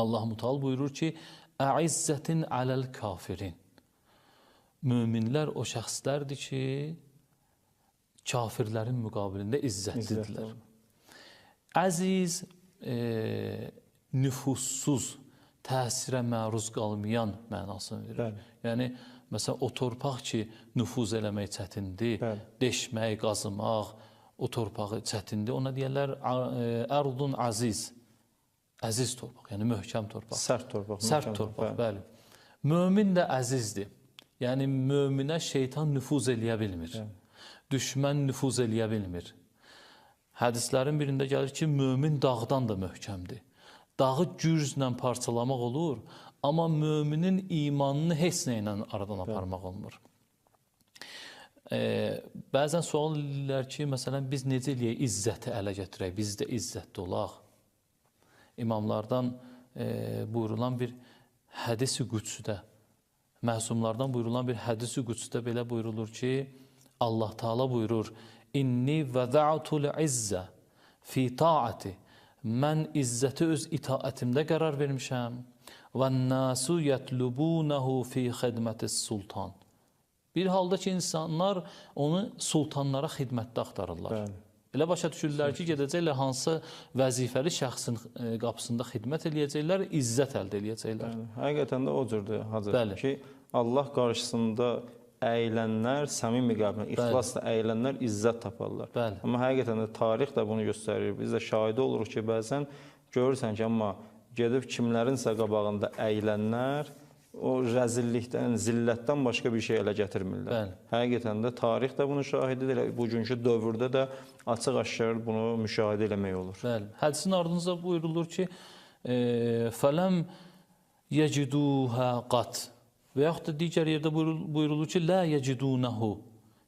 Allah Mutal buyurur ki, "Əizzətin aləl kafirin." Möminlər o şəxslərdir ki, kafirlərin müqabilində izzətlidirlər. Əziz, nüfussuz, təsirə məruz qalmayan mənasını verir. Bəli. Yəni, məsələn, o torpaq ki, nüfuz eləmək çətindir, Bəli. deşmək, qazımaq, o torpağı çətindir. Ona deyərlər, ərdun aziz, əziz torpaq, yəni möhkəm torpaq. Sərt torpaq. Sərt torpaq, bəli. Mömin də əzizdir. Yəni, möminə şeytan nüfuz eləyə bilmir. Düşmən nüfuz eləyə bilmir. Hədislərin birində gəlir ki, mömin dağdan da möhkəmdir. Dağı gürzlə parçalamaq olur, amma möminin imanını heç nə ilə aradan aparmaq olmur. Bəzən sual edirlər ki, məsələn, biz necə eləyək izzəti ələ gətirək, biz də izzətli olaq. İmamlardan buyurulan bir hədis-i qüdsüdə, məsumlardan buyurulan bir hədis-i qüdsüdə belə buyurulur ki, Allah Teala buyurur, İnni vəda'tul izzə fi taati. Mən izzəti öz itaətimdə qərar vermişəm. Və nasu yətlubunahu fi xidmətis sultan. Bir halda ki, insanlar onu sultanlara xidmətdə axtarırlar. Bəli. Elə başa düşürlər ki, gedəcəklər hansı vəzifəli şəxsin qapısında xidmət eləyəcəklər, izzət əldə eləyəcəklər. Bəli. Həqiqətən də o cürdür, Hacı, Bəli. ki, Allah qarşısında əylənlər, səmimi qəlblə, ixlasla əylənlər izzət taparlar. Bəli. Amma həqiqətən də tarix də bunu göstərir. Biz də şahidi oluruq ki, bəzən görürsən ki, amma gedib kimlərinsə qabağında əylənlər o rəzillikdən, zillətdən başqa bir şey ələ gətirmirlər. Bəli. Həqiqətən də tarix də bunun şahididir. Bugünkü dövrdə də açıq-aşkar bunu müşahidə eləmək olur. Bəli. Hədisin ardınca buyurulur ki, fələm yeciduhə qat. Və yaxud da digər yerdə buyurulur ki, lə yecidunəhu.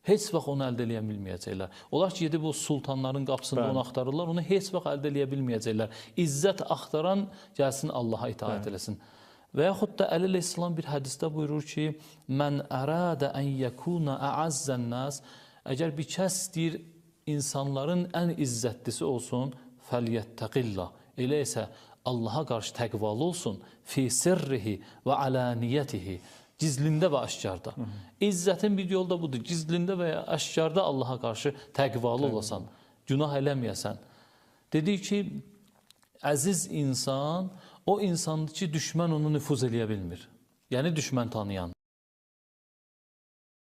Heç vaxt onu əldə eləyə bilməyəcəklər. Onlar ki, gedib o sultanların qapısında onu axtarırlar, onu heç vaxt əldə eləyə bilməyəcəklər. İzzət axtaran gəlsin Allaha itaət eləsin. Və yaxud da Əli əleyhissalam bir hədisdə buyurur ki, mən əradə ən yəkuna əəzzən nas, əgər bir kəs deyir, insanların ən izzətlisi olsun, fəliyyəttəqillah. Elə isə Allaha qarşı təqvalı olsun, fi sirrihi və alaniyyətihi, gizlində və aşkarda. İzzətin bir yolu da budur, gizlində və aşkarda Allaha qarşı təqvalı olasan, günah eləməyəsən. Dedik ki, əziz insan, o insandır ki, düşmən onu nüfuz eləyə bilmir. Yəni, düşmən tanıyan.